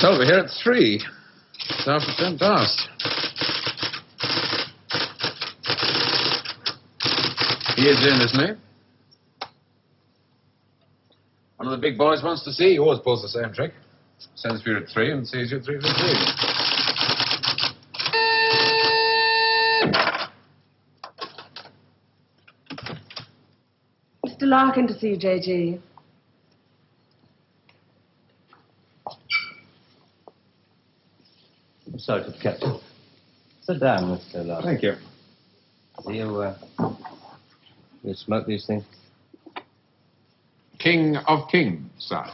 told we're here at 3. It's after 10 past. He is in, isn't he? One of the big boys wants to see you. He always pulls the same trick. Sends for you at 3 and sees you at 3:15. Mr. Larkin to see you, J.G. I'm sorry to have kept you. Sit down, Mr. Larkin. Thank you. You smoke these things? King of Kings, sir.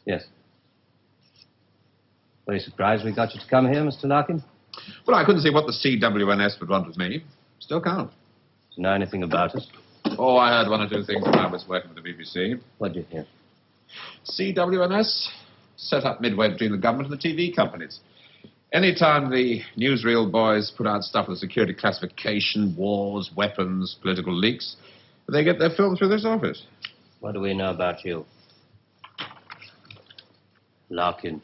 Yes. Very surprised we got you to come here, Mr. Larkin. Well, I couldn't see what the CWNS would want with me. Still can't. Do you know anything about us? Oh, I heard 1 or 2 things when I was working with the BBC. What did you hear? CWNS set up midway between the government and the TV companies. Anytime the newsreel boys put out stuff with security classification, wars, weapons, political leaks, they get their film through this office. What do we know about you? Larkin.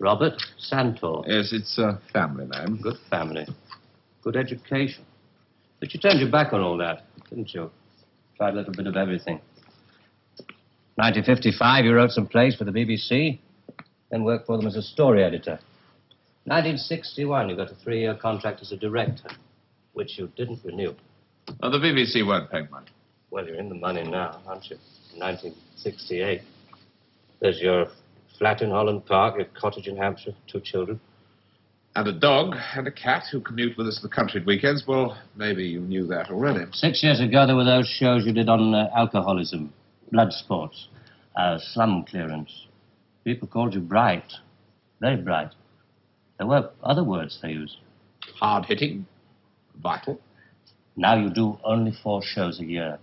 Robert Santor. Yes, it's a family name. Good family. Good education. But you turned your back on all that, didn't you? Tried a little bit of everything. 1955, you wrote some plays for the BBC, then worked for them as a story editor. 1961, you got a 3-year contract as a director, which you didn't renew. Oh, the BBC weren't paying money. Well, you're in the money now, aren't you? 1968. There's your flat in Holland Park, your cottage in Hampshire, 2 children. And a dog and a cat who commute with us to the country at weekends. Well, maybe you knew that already. 6 years ago, there were those shows you did on alcoholism, blood sports, slum clearance. People called you bright, very bright. There were other words they used. Hard-hitting, vital. Now you do only 4 shows a year.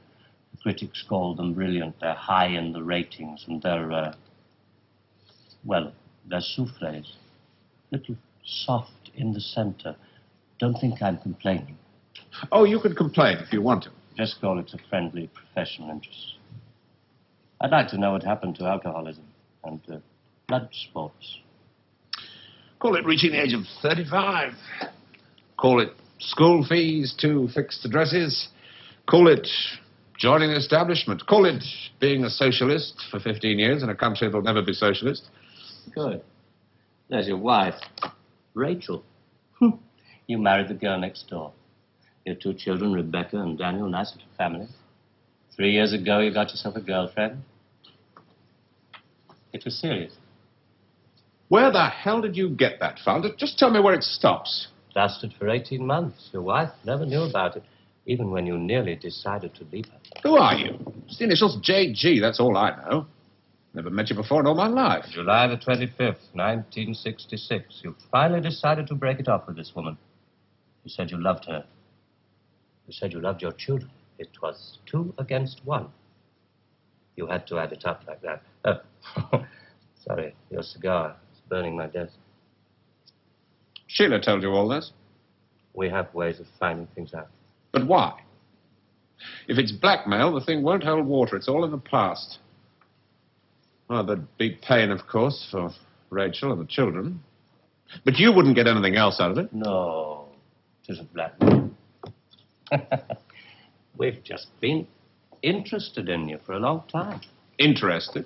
The critics call them brilliant. They're high in the ratings, and they're, they're souffles. Little soft in the center. Don't think I'm complaining. Oh, you can complain if you want to. Just call it a friendly professional interest. I'd like to know what happened to alcoholism and blood sports. Call it reaching the age of 35. Call it school fees, 2 fixed addresses. Call it joining the establishment. Call it being a socialist for 15 years in a country that'll never be socialist. Good. There's your wife, Rachel. You married the girl next door. Your 2 children, Rebecca and Daniel, nice little family. 3 years ago, you got yourself a girlfriend. It was serious. Where the hell did you get that found? Just tell me where it stops. Lasted for 18 months. Your wife never knew about it, even when you nearly decided to leave her. Who are you? It's the initials JG, that's all I know. Never met you before in all my life. July the 25th, 1966. You finally decided to break it off with this woman. You said you loved her. You said you loved your children. It was 2 against 1. You had to add it up like that. Sorry, your cigar. Burning my desk. Sheila told you all this? We have ways of finding things out. But why? If it's blackmail, the thing won't hold water. It's all in the past. Well, there'd be pain, of course, for Rachel and the children. But you wouldn't get anything else out of it. No, it isn't blackmail. We've just been interested in you for a long time. Interested?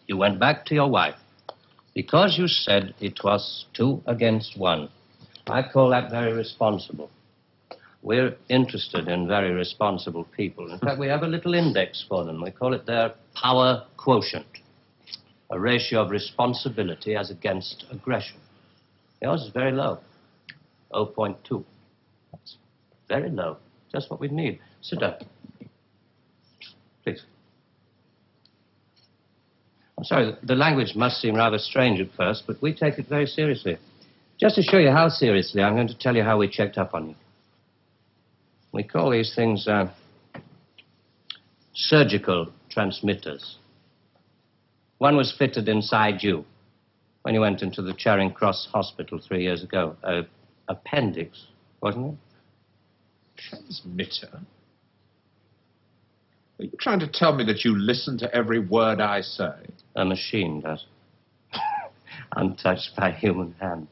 You went back to your wife. Because you said it was 2 against 1. I call that very responsible. We're interested in very responsible people. In fact, we have a little index for them. We call it their power quotient. A ratio of responsibility as against aggression. Yours is very low. 0.2. That's very low. Just what we need. Sit down. Please. I'm sorry, the language must seem rather strange at first, but we take it very seriously. Just to show you how seriously, I'm going to tell you how we checked up on you. We call these things surgical transmitters. One was fitted inside you when you went into the Charing Cross Hospital 3 years ago. Appendix, wasn't it? Transmitter? Are you trying to tell me that you listen to every word I say? A machine does. untouched by human hand.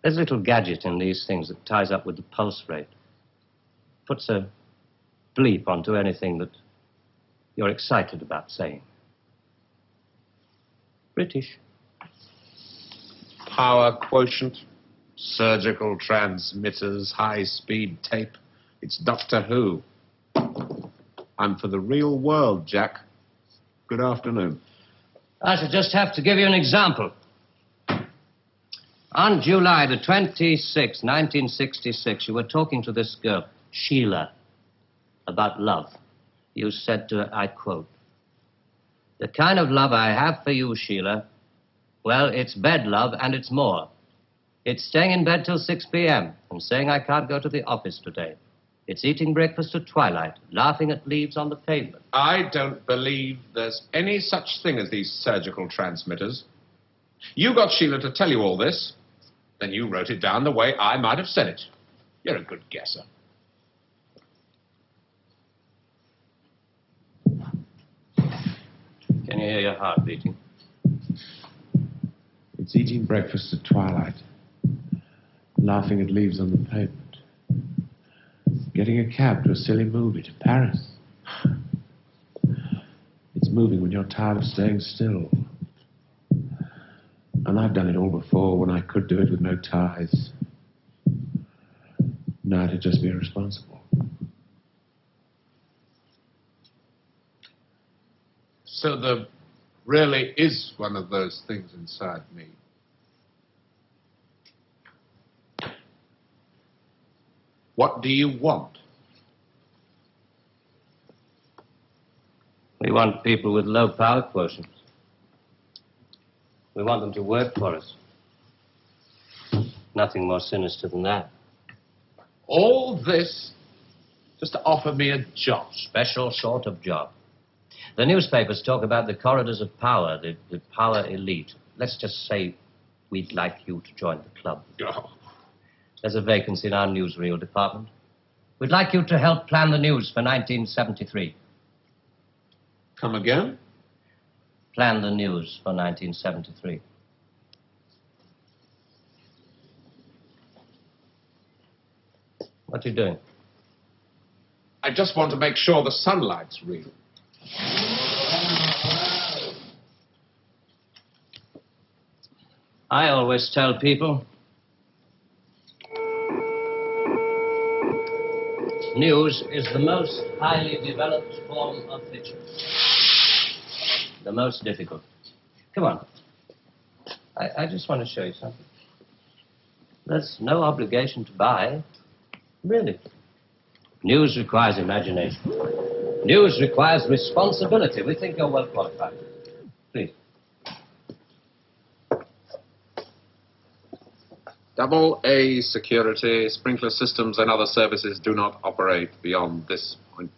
There's a little gadget in these things that ties up with the pulse rate. Puts a bleep onto anything that you're excited about saying. British. Power quotient, surgical transmitters, high-speed tape. It's Doctor Who. I'm for the real world, Jack. Good afternoon. I shall just have to give you an example. On July the 26th, 1966, you were talking to this girl, Sheila, about love. You said to her, I quote, "The kind of love I have for you, Sheila, well, it's bed love and it's more. It's staying in bed till 6 p.m. and saying I can't go to the office today. It's eating breakfast at twilight, laughing at leaves on the pavement." I don't believe there's any such thing as these surgical transmitters. You got Sheila to tell you all this, then you wrote it down the way I might have said it. You're a good guesser. Can you hear your heart beating? It's eating breakfast at twilight, laughing at leaves on the pavement, getting a cab to a silly movie to Paris. It's moving when you're tired of staying still. And I've done it all before when I could do it with no ties. Now it'd just be irresponsible. So there really is one of those things inside me. What do you want? We want people with low power quotients. We want them to work for us. Nothing more sinister than that. All this just to offer me a job. Special sort of job. The newspapers talk about the corridors of power, the power elite. Let's just say we'd like you to join the club. Oh. There's a vacancy in our newsreel department. We'd like you to help plan the news for 1973. Come again? Plan the news for 1973. What are you doing? I just want to make sure the sunlight's real. I always tell people, news is the most highly developed form of fiction. The most difficult. Come on. I just want to show you something. There's no obligation to buy. Really. News requires imagination. News requires responsibility. We think you're well qualified. Please. Double A security, sprinkler systems and other services do not operate beyond this point.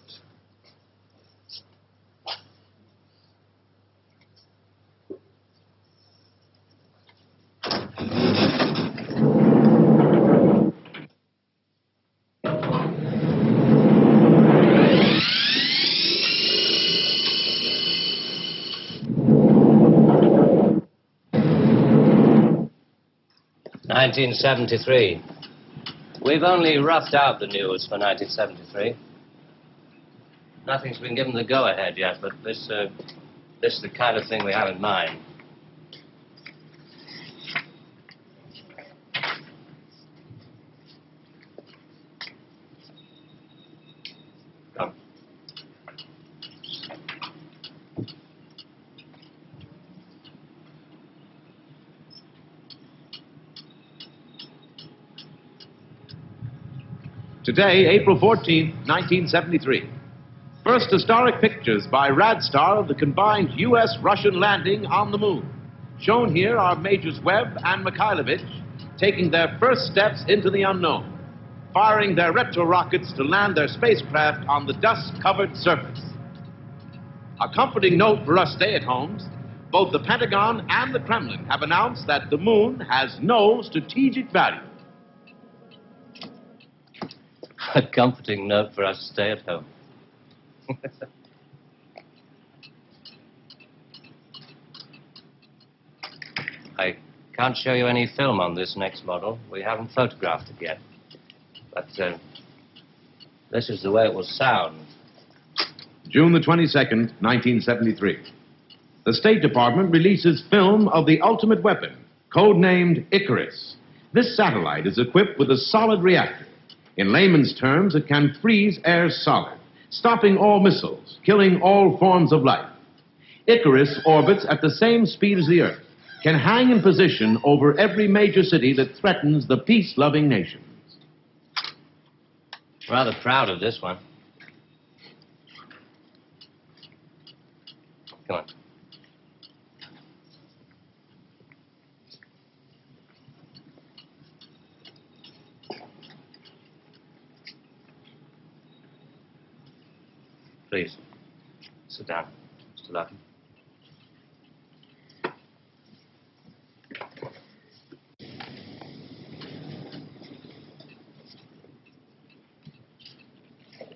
'73. We've only roughed out the news for 1973. Nothing's been given the go-ahead yet, but this is the kind of thing we have in mind. Come. Today, April 14th, 1973. First historic pictures by Radstar of the combined U.S.-Russian landing on the moon. Shown here are Majors Webb and Mikhailovich taking their first steps into the unknown, firing their retro rockets to land their spacecraft on the dust-covered surface. A comforting note for us stay-at-homes, both the Pentagon and the Kremlin have announced that the moon has no strategic value. A comforting note for us to stay at home. I can't show you any film on this next model. We haven't photographed it yet. But this is the way it will sound. June the 22nd, 1973. The State Department releases film of the ultimate weapon, codenamed Icarus. This satellite is equipped with a solid reactor. In layman's terms, it can freeze air solid, stopping all missiles, killing all forms of life. Icarus orbits at the same speed as the Earth, can hang in position over every major city that threatens the peace-loving nations. Rather proud of this one. Come on. Please, sit down, Mr. Larkin.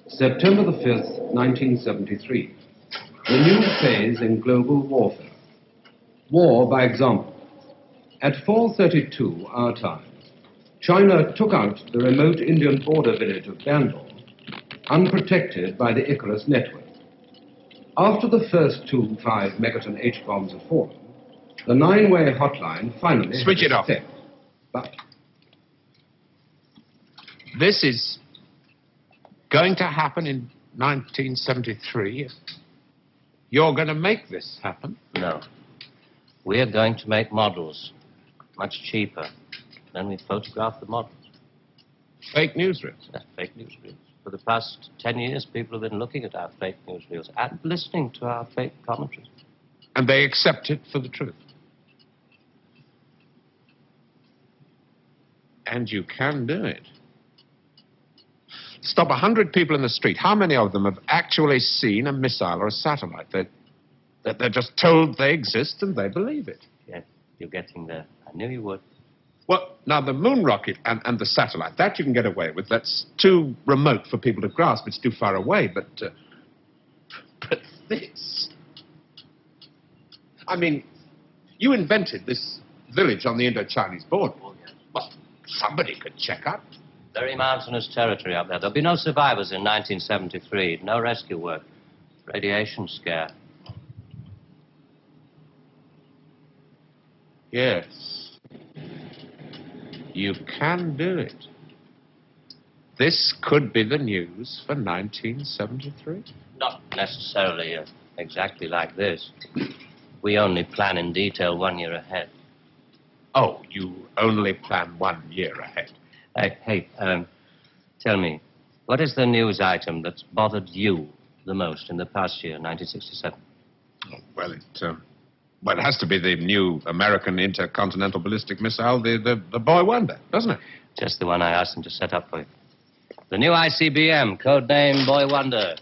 September the 5th, 1973. The new phase in global warfare. War by example. At 4:32 our time, China took out the remote Indian border village of Bandar, unprotected by the Icarus network. After the first 2 5-megaton H-bombs had fallen, the 9-way hotline finally Switch had it off. effect. But This is going to happen in 1973. You're going to make this happen. No. We're going to make models much cheaper. Then we photograph the models. Fake newsreels. That's fake newsreels. For the past 10 years, people have been looking at our fake newsreels and listening to our fake commentaries. And they accept it for the truth. And you can do it. Stop 100 people in the street. How many of them have actually seen a missile or a satellite? They're just told they exist and they believe it. Yeah, you're getting there. I knew you would. Well, now the moon rocket and the satellite, that you can get away with. That's too remote for people to grasp. It's too far away. But this... I mean, you invented this village on the Indo-Chinese border. Well, somebody could check up. Very mountainous territory up there. There'll be no survivors in 1973. No rescue work. Radiation scare. Yes. You can do it. This could be the news for 1973. Not necessarily exactly like this. We only plan in detail 1 year ahead. Oh, you only plan 1 year ahead. Hey, tell me, what is the news item that's bothered you the most in the past year, 1967? Oh, well, it has to be the new American intercontinental ballistic missile, the Boy Wonder, doesn't it? Just the one I asked him to set up for you. The new ICBM, codename Boy Wonder,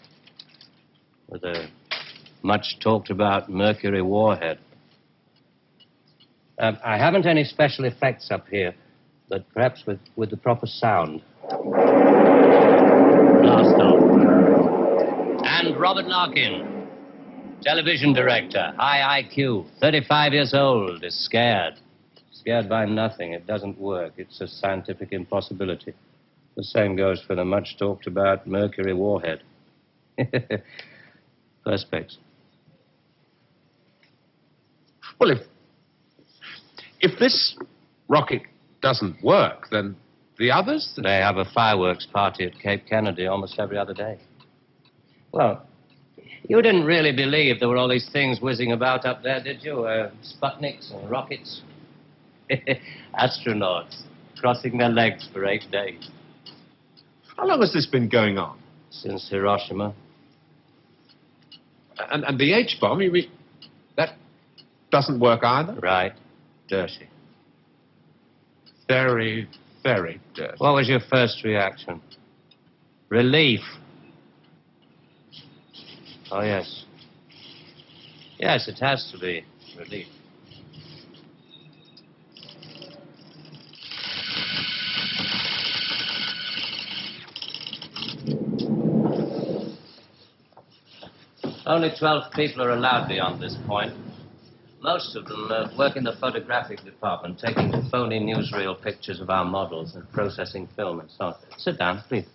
with a much talked about Mercury warhead. I haven't any special effects up here, but perhaps with the proper sound. Blast off. And Robert Larkin, television director, high IQ, 35 years old, is scared. Scared by nothing. It doesn't work. It's a scientific impossibility. The same goes for the much talked about Mercury warhead. Perspex. Well, if this rocket doesn't work, then the others... They have a fireworks party at Cape Kennedy almost every other day. Well, you didn't really believe there were all these things whizzing about up there, did you? Sputniks and rockets. Astronauts crossing their legs for 8 days. How long has this been going on? Since Hiroshima. And the H-bomb, you mean, that doesn't work either? Right. Dirty. Very, very dirty. What was your first reaction? Relief. Oh, yes. Yes, it has to be relief. Only 12 people are allowed beyond this point. Most of them work in the photographic department, taking phony newsreel pictures of our models and processing film and so on. Sit down, please.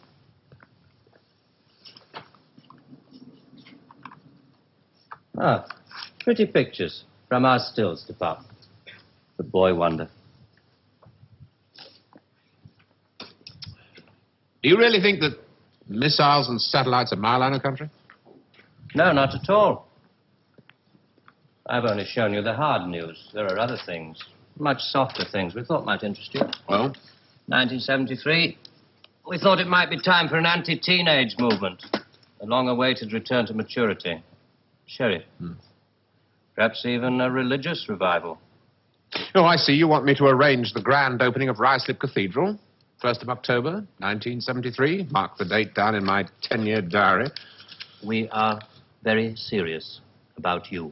Ah, pretty pictures from our stills department. The boy wonder. Do you really think that missiles and satellites are mile out of country? No, not at all. I've only shown you the hard news. There are other things, much softer things we thought might interest you. Well? 1973, we thought it might be time for an anti-teenage movement. A long-awaited return to maturity. Sheriff. Perhaps even a religious revival. Oh, I see. You want me to arrange the grand opening of Ruislip Cathedral, 1st of October, 1973. Mark the date down in my 10-year diary. We are very serious about you.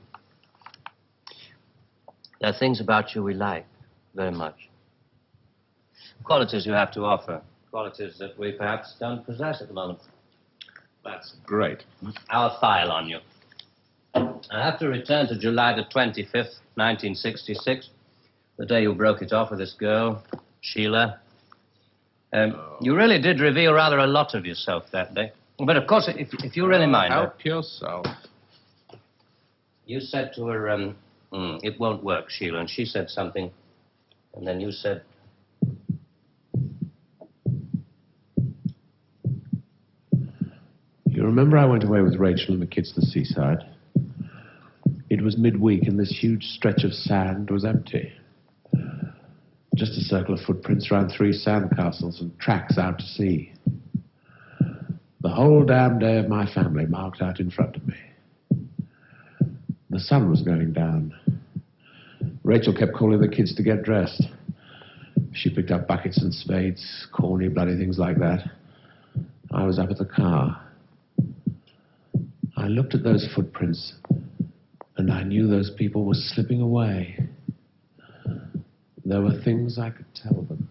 There are things about you we like very much. Qualities you have to offer. Qualities that we perhaps don't possess at the moment. That's great. Our file on you. I have to return to July the 25th, 1966, the day you broke it off with this girl, Sheila. You really did reveal rather a lot of yourself that day. But, of course, if you really mind... Help yourself. You said to her, it won't work, Sheila, and she said something, and then you said... You remember I went away with Rachel and the kids to the seaside? It was midweek, and this huge stretch of sand was empty. Just a circle of footprints around 3 sandcastles and tracks out to sea. The whole damn day of my family marked out in front of me. The sun was going down. Rachel kept calling the kids to get dressed. She picked up buckets and spades, corny, bloody things like that. I was up at the car. I looked at those footprints, and I knew those people were slipping away. There were things I could tell them.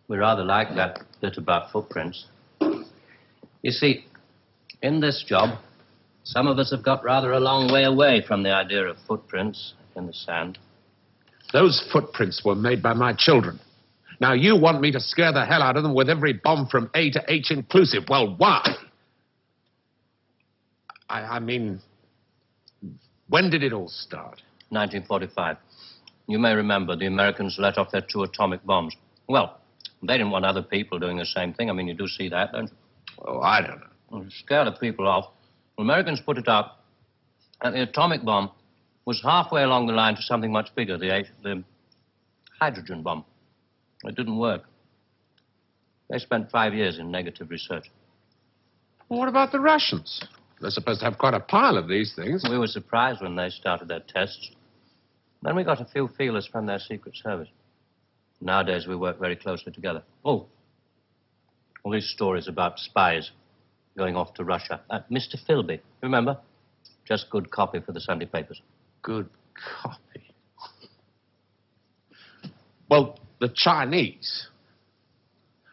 We rather like that bit about footprints. You see, in this job, some of us have got rather a long way away from the idea of footprints in the sand. Those footprints were made by my children. Now, you want me to scare the hell out of them with every bomb from A to H inclusive. Well, why? I mean, when did it all start? 1945. You may remember the Americans let off their 2 atomic bombs. Well, they didn't want other people doing the same thing. I mean, you do see that, don't you? Oh, I don't know. Well, to scare the people off, the Americans put it up, and the atomic bomb was halfway along the line to something much bigger, the hydrogen bomb. It didn't work. They spent 5 years in negative research. Well, what about the Russians? They're supposed to have quite a pile of these things. We were surprised when they started their tests. Then we got a few feelers from their Secret Service. Nowadays, we work very closely together. Oh, all these stories about spies going off to Russia. Mr. Philby, remember? Just good copy for the Sunday papers. Good copy. Well, the Chinese.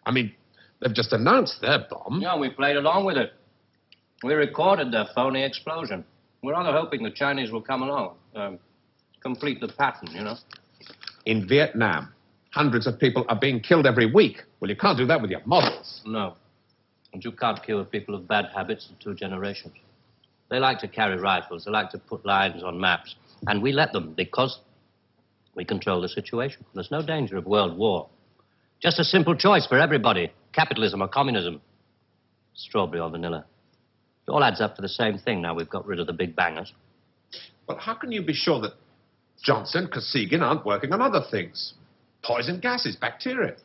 I mean, they've just announced their bomb. Yeah, we played along with it. We recorded their phony explosion. We're rather hoping the Chinese will come along, complete the pattern, you know. In Vietnam, hundreds of people are being killed every week. Well, you can't do that with your models. No. And you can't kill people of bad habits in 2 generations. They like to carry rifles. They like to put lines on maps. And we let them because we control the situation. There's no danger of world war. Just a simple choice for everybody. Capitalism or communism. Strawberry or vanilla. It all adds up to the same thing now we've got rid of the big bangers. Well, how can you be sure that Johnson, Kosygin aren't working on other things? Poison gases, bacteria.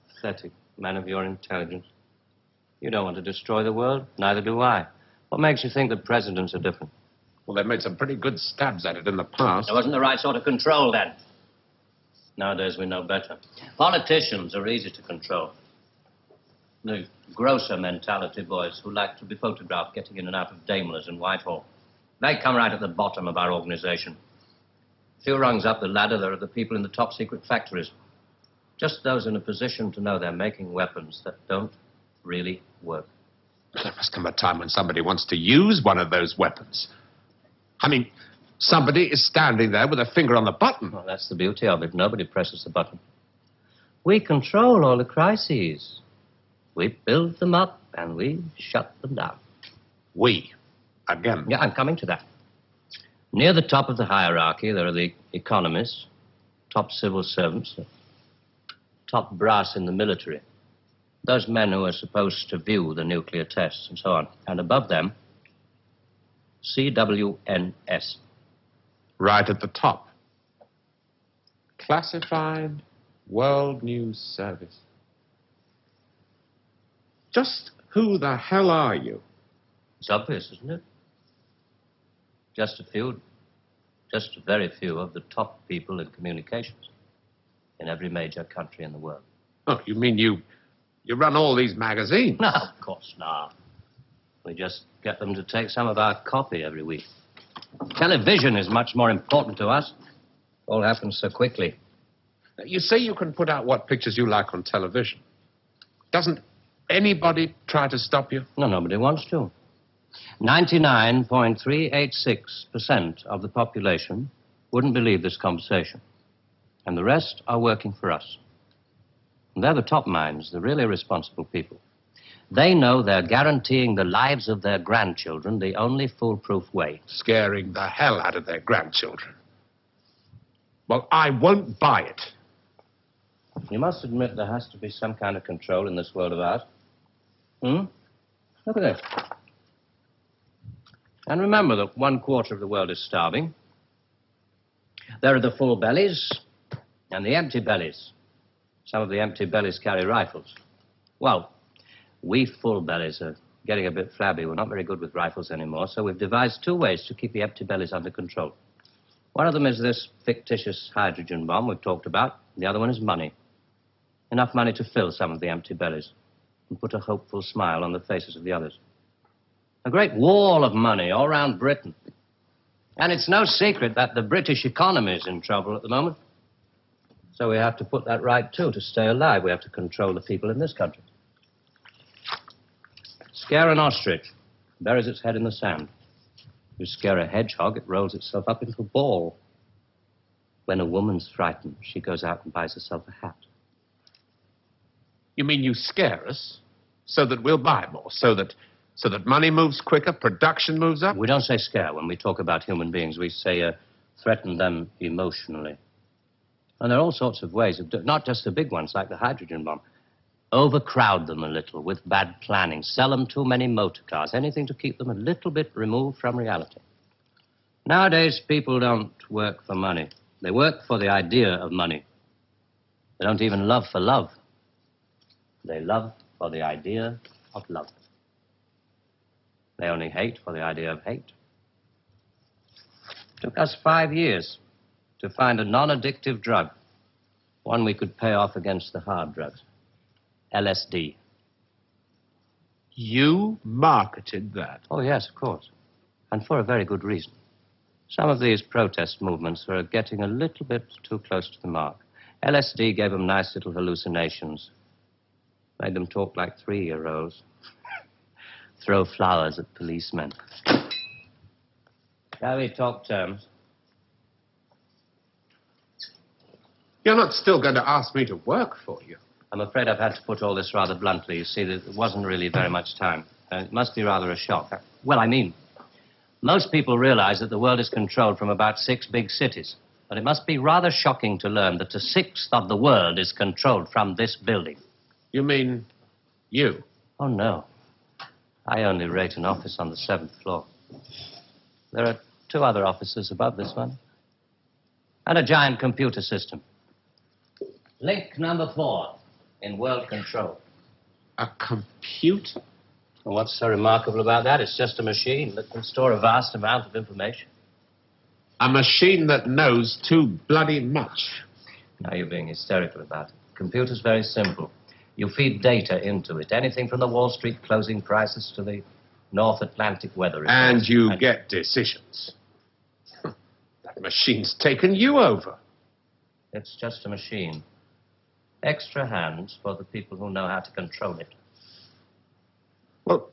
Pathetic man of your intelligence. You don't want to destroy the world. Neither do I. What makes you think that presidents are different? Well, they've made some pretty good stabs at it in the past. There wasn't the right sort of control then. Nowadays we know better. Politicians are easy to control. The grosser mentality boys who like to be photographed getting in and out of Daimlers in Whitehall. They come right at the bottom of our organization. A few rungs up the ladder, there are the people in the top secret factories. Just those in a position to know they're making weapons that don't really work. There must come a time when somebody wants to use one of those weapons. I mean, somebody is standing there with a finger on the button. Well, that's the beauty of it. Nobody presses the button. We control all the crises. We build them up and we shut them down. We. Again. Yeah, I'm coming to that. Near the top of the hierarchy, there are the economists, top civil servants, top brass in the military. Those men who are supposed to view the nuclear tests and so on. And above them, CWNS. Right at the top. Classified World News Service. Just who the hell are you? It's obvious, isn't it? Just a very few of the top people in communications in every major country in the world. Oh, you mean you run all these magazines? No, of course not. We just get them to take some of our copy every week. Television is much more important to us. All happens so quickly. You say you can put out what pictures you like on television. Doesn't anybody try to stop you? No, nobody wants to. 99.386% of the population wouldn't believe this conversation. And the rest are working for us. And they're the top minds, the really responsible people. They know they're guaranteeing the lives of their grandchildren the only foolproof way. Scaring the hell out of their grandchildren. Well, I won't buy it. You must admit there has to be some kind of control in this world of ours. Look at this. And remember that 1/4 of the world is starving. There are the full bellies and the empty bellies. Some of the empty bellies carry rifles. Well, we full bellies are getting a bit flabby. We're not very good with rifles anymore, so we've devised 2 ways to keep the empty bellies under control. One of them is this fictitious hydrogen bomb we've talked about. The other one is money. Enough money to fill some of the empty bellies and put a hopeful smile on the faces of the others. A great wall of money all around Britain. And it's no secret that the British economy is in trouble at the moment. So we have to put that right, too, to stay alive. We have to control the people in this country. Scare an ostrich, buries its head in the sand. You scare a hedgehog, it rolls itself up into a ball. When a woman's frightened, she goes out and buys herself a hat. You mean you scare us so that we'll buy more, so that money moves quicker, production moves up? We don't say scare when we talk about human beings. We say threaten them emotionally. And there are all sorts of ways of doing, not just the big ones like the hydrogen bomb. Overcrowd them a little with bad planning. Sell them too many motor cars. Anything to keep them a little bit removed from reality. Nowadays, people don't work for money. They work for the idea of money. They don't even love for love. They love for the idea of love. They only hate for the idea of hate. It took us 5 years to find a non-addictive drug, one we could pay off against the hard drugs. LSD. You marketed that? Oh, yes, of course. And for a very good reason. Some of these protest movements were getting a little bit too close to the mark. LSD gave them nice little hallucinations. Made them talk like 3-year-olds. Throw flowers at policemen. Shall we talk terms? You're not still going to ask me to work for you? I'm afraid I've had to put all this rather bluntly. You see, there wasn't really very much time. It must be rather a shock. Well, I mean, most people realize that the world is controlled from about 6 big cities. But it must be rather shocking to learn that a 1/6 of the world is controlled from this building. You mean you? Oh, no. I only rate an office on the 7th floor. There are 2 other offices above this one. And a giant computer system. Link number 4 in world control. A computer? And what's so remarkable about that? It's just a machine that can store a vast amount of information. A machine that knows too bloody much. Now you're being hysterical about it. Computer's very simple. You feed data into it. Anything from the Wall Street closing prices to the North Atlantic weather reports. And you get decisions. That machine's taken you over. It's just a machine. Extra hands for the people who know how to control it. Well,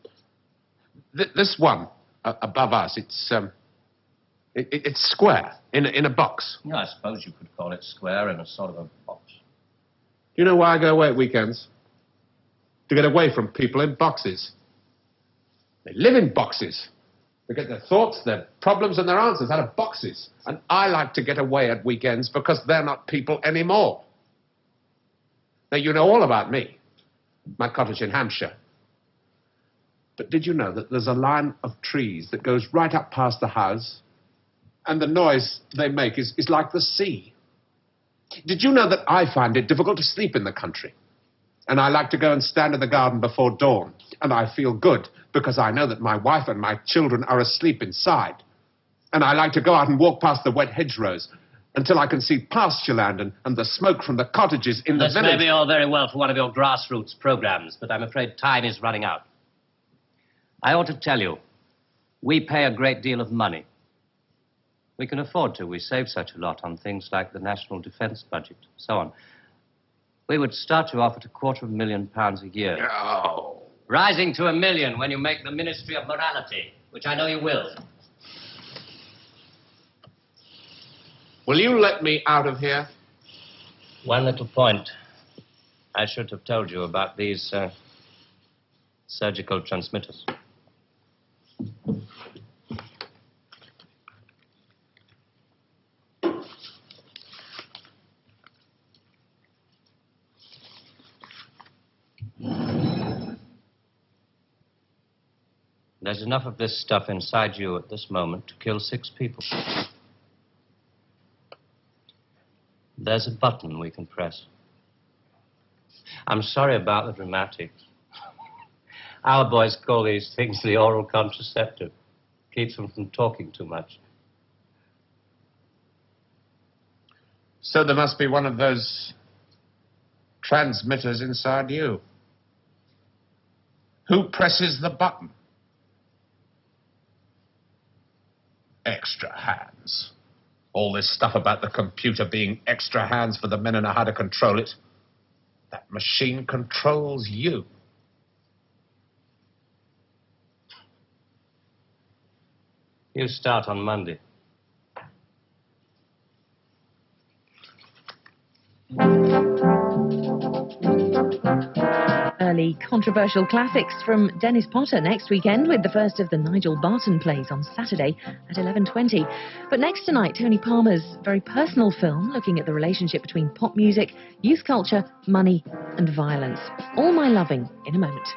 This one above us, it's square in a box. Yeah, I suppose you could call it square in a sort of a box. Do you know why I go away at weekends? To get away from people in boxes. They live in boxes. They get their thoughts, their problems, and their answers out of boxes. And I like to get away at weekends because they're not people anymore. Now, you know all about me. My cottage in Hampshire. But did you know that there's a line of trees that goes right up past the house, and the noise they make is like the sea? Did you know that I find it difficult to sleep in the country? And I like to go and stand in the garden before dawn, and I feel good because I know that my wife and my children are asleep inside. And I like to go out and walk past the wet hedgerows until I can see pasture land and the smoke from the cottages in the village. This may be all very well for one of your grassroots programs, but I'm afraid time is running out. I ought to tell you, we pay a great deal of money. We can afford to. We save such a lot on things like the national defense budget, so on. We would start you off at £250,000 a year. No. Rising to £1 million when you make the Ministry of Morality, which I know you will. Will you let me out of here? One little point. I should have told you about these surgical transmitters. There's enough of this stuff inside you at this moment to kill 6 people. There's a button we can press. I'm sorry about the dramatics. Our boys call these things the oral contraceptive. Keeps them from talking too much. So there must be one of those transmitters inside you. Who presses the button? Extra hands. All this stuff about the computer being extra hands for the men who know how to control it. That machine controls you. You start on Monday. Early controversial classics from Dennis Potter next weekend, with the first of the Nigel Barton plays on Saturday at 11:20. But next tonight, Tony Palmer's very personal film looking at the relationship between pop music, youth culture, money and violence. All My Loving in a moment.